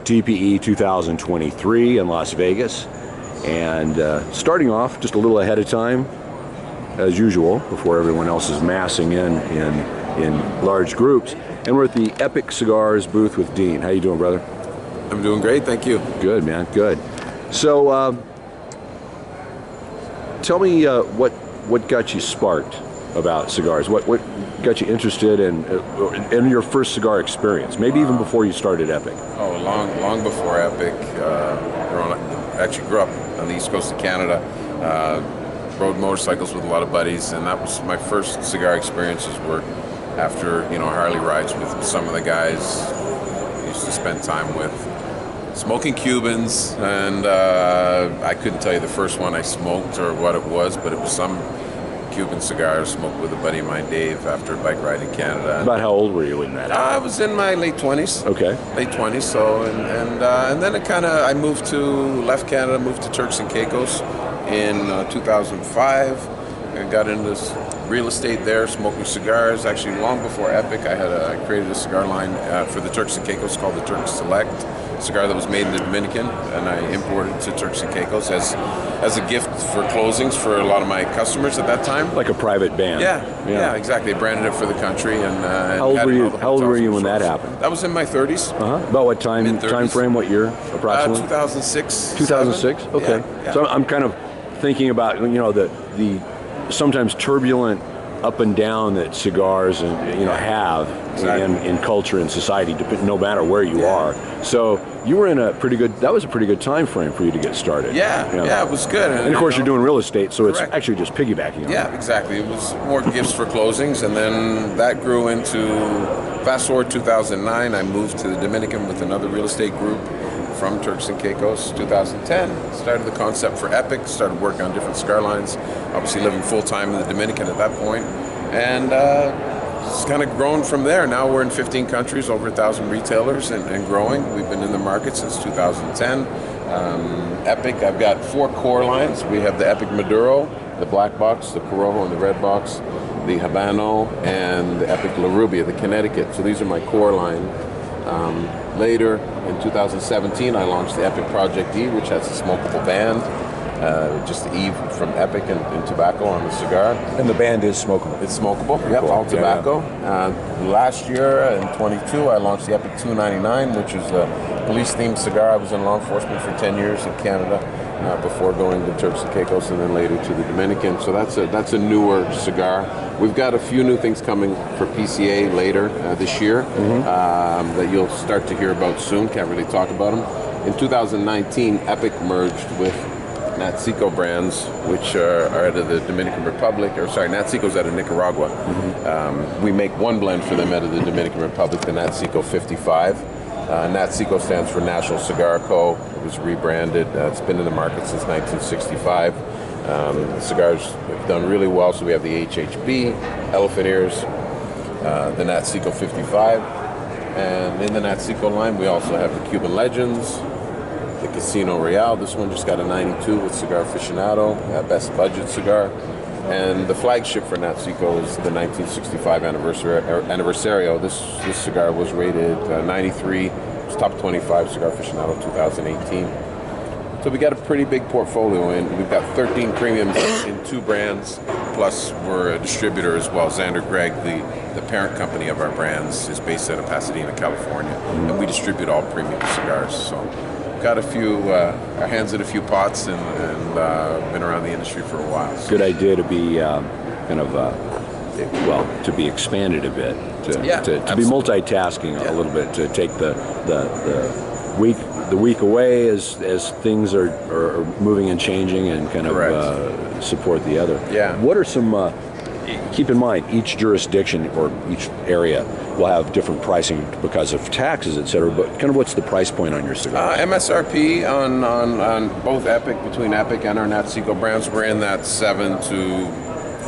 TPE 2023 in Las Vegas, and starting off just a little ahead of time, as usual, before everyone else is massing in large groups. And we're at the Epic Cigars booth with Dean. How you doing, brother? I'm doing great, thank you. Good, man, good. So, tell me what got you sparked about cigars? What got you interested in your first cigar experience? Maybe even before you started Epic. Oh, long before Epic. Actually grew up on the east coast of Canada. Rode motorcycles with a lot of buddies, and that was my first cigar experiences. Were after Harley rides with some of the guys I used to spend time with, smoking Cubans, and I couldn't tell you the first one I smoked or what it was, but it was some Cuban cigar smoked with a buddy of mine, Dave, after a bike ride in Canada. About how old were you when that happened? I was in my late 20s. Okay. Late 20s. So and then I left Canada, moved to Turks and Caicos in 2005. I got into real estate there, smoking cigars. Actually, long before Epic, I created a cigar line for the Turks and Caicos called the Turks Select. Cigar that was made in the Dominican, and I imported to Turks and Caicos as a gift for closings for a lot of my customers at that time. Like a private band. Yeah, exactly. They branded it for the country. And how old were you when that happened? That was in my 30s. About what time frame? What year approximately? 2006. 2006. Okay. Yeah. So I'm kind of thinking about the sometimes turbulent up and down that cigars have in culture and society, no matter where you are. So you were in that was a pretty good time frame for you to get started. Yeah, it was good. And of course you're doing real estate, so correct. It's actually just piggybacking on Yeah, exactly. It was more gifts for closings, and then that grew into, fast forward 2009, I moved to the Dominican with another real estate group from Turks and Caicos. 2010, started the concept for Epic, started working on different cigar lines, obviously living full-time in the Dominican at that point, and it's kind of grown from there. Now we're in 15 countries, over 1,000 retailers, and growing. We've been in the market since 2010. Epic, I've got 4 core lines. We have the Epic Maduro, the black box, the Corojo and the red box, the Habano, and the Epic La Rubia, the Connecticut. So these are my core line. Later, in 2017, I launched the Epic Project E, which has a smokable band, just the E from Epic and tobacco on the cigar. And the band is smokable? It's smokable, yep, all tobacco. Last year, in 22, I launched the Epic 299, which is a police-themed cigar. I was in law enforcement for 10 years in Canada before going to Turks and Caicos and then later to the Dominican. So that's a newer cigar. We've got a few new things coming for PCA later this year that you'll start to hear about soon. Can't really talk about them. In 2019, Epic merged with Natsico brands, which are out of the Dominican Republic, Natsico's out of Nicaragua. We make one blend for them out of the Dominican Republic, the Natsico 55. Natsico stands for National Cigar Co. It was rebranded. It's been in the market since 1965. The cigars have done really well, so we have the HHB, Elephant Ears, the Natsico 55, and in the Natsico line we also have the Cuban Legends, the Casino Royale. This one just got a 92 with Cigar Aficionado, best budget cigar. And the flagship for Natsico is the 1965 Anniversario. This cigar was rated 93. It's top 25 Cigar Aficionado 2018. So we got a pretty big portfolio, and we've got 13 premiums in 2 brands. Plus, we're a distributor as well. Xander Gregg, the parent company of our brands, is based out of Pasadena, California, and we distribute all premium cigars. So got our hands in a few pots, and been around the industry for a while. So. Good idea to be to be expanded a bit, to be multitasking a little bit, to take the week away as things are moving and changing, and kind of support the other. Yeah. What are some? Keep in mind, each jurisdiction or each area will have different pricing because of taxes, etc. But kind of what's the price point on your cigars? MSRP on both Epic, between Epic and our Natsico brands, we're in that $7 to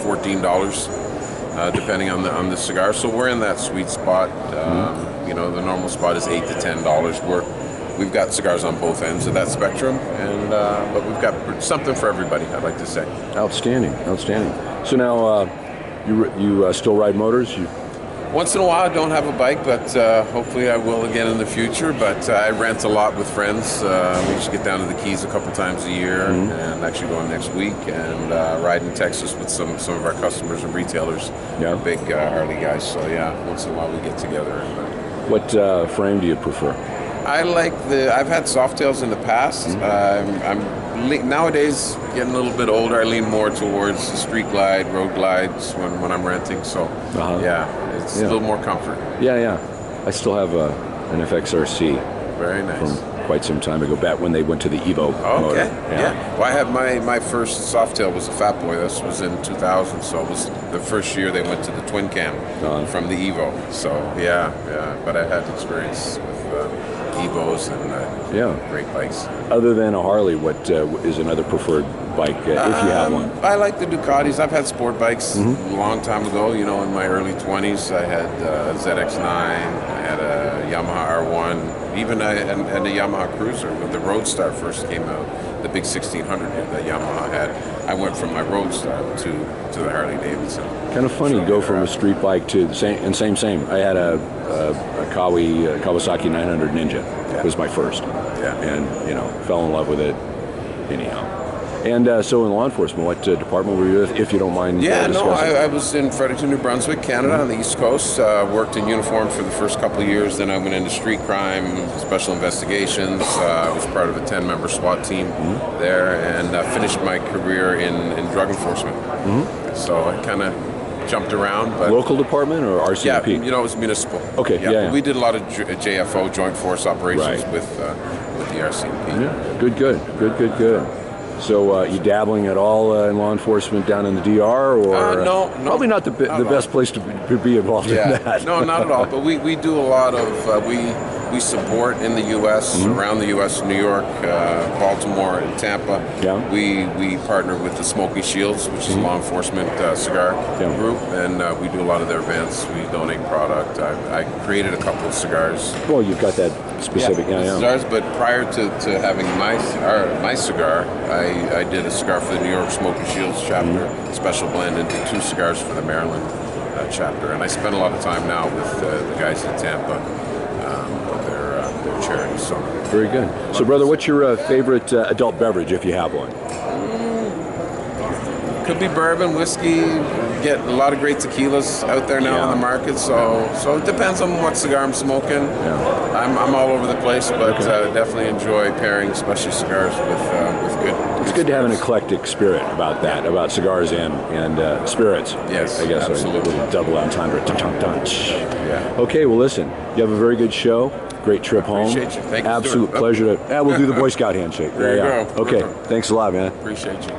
$14, depending on the cigar. So we're in that sweet spot. The normal spot is $8 to $10. We've got cigars on both ends of that spectrum, and but we've got something for everybody, I'd like to say. Outstanding. So now, you still ride motors? Once in a while, I don't have a bike, but hopefully I will again in the future. But I rent a lot with friends. We just get down to the Keys a couple times a year, and actually going next week, and ride in Texas with some of our customers and retailers. Yeah. Big Harley guys. So yeah, once in a while we get together. And, What frame do you prefer? I like I've had Softails in the past. Nowadays, getting a little bit older, I lean more towards the street glide, road glides when I'm renting. So yeah, it's a little more comfort. Yeah. I still have an FXRC. Very nice. From quite some time ago, back when they went to the Evo motor. Okay. Yeah. Well, I have my first Softail was a Fat Boy. This was in 2000, so it was the first year they went to the twin cam from the Evo. So yeah. But I had experience with Evos and great bikes. Other than a Harley, what is another preferred bike if you have one? I like the Ducatis. I've had sport bikes a long time ago. You know, in my early 20s, I had a ZX9. I had a Yamaha R1. Even and a Yamaha Cruiser. When the Roadstar first came out, the big 1600 that Yamaha had, I went from my Roadstar to the Harley Davidson. Kind of funny, go from a street bike to the same. I had a Kawasaki 900 Ninja. It was my first. Yeah. And fell in love with it. Anyhow. And so in law enforcement, what department were you with, if you don't mind discussing? I was in Fredericton, New Brunswick, Canada, on the East Coast. Worked in uniform for the first couple of years. Then I went into street crime, special investigations. I was part of a 10-member SWAT team there, and finished my career in drug enforcement. So I kind of jumped around. But local department or RCMP? Yeah, it was municipal. Okay, yeah. We did a lot of JFO, Joint Force Operations, with the RCMP. Yeah, good. So you dabbling at all in law enforcement down in the DR, or no, probably not the best place to be involved in that. No, not at all. But we do a lot of we support in the U.S. around the U.S. New York, Baltimore, and Tampa. Yeah. We partner with the Smoky Shields, which is a law enforcement cigar group, and we do a lot of their events. We donate product. I created a couple of cigars. Well, you've got that specific cigars, but prior to having my cigar, I did a cigar for the New York Smoky Shields chapter, special blend, and did 2 cigars for the Maryland chapter. And I spend a lot of time now with the guys in Tampa with their charities. So very good. So, brother, what's your favorite adult beverage, if you have one? Could be bourbon, whiskey. Get a lot of great tequilas out there now on the market. So it depends on what cigar I'm smoking. Yeah. I'm all over the place, but definitely enjoy pairing, especially cigars with good. It's good to have an eclectic spirit about that, about cigars and spirits. Yes, I guess absolutely. A double entendre. Yeah. Okay, well, listen. You have a very good show. Great trip home. Appreciate you. Thank you. Absolute pleasure. We'll do the Boy Scout handshake. There you go. Okay. Thanks a lot, man. Appreciate you.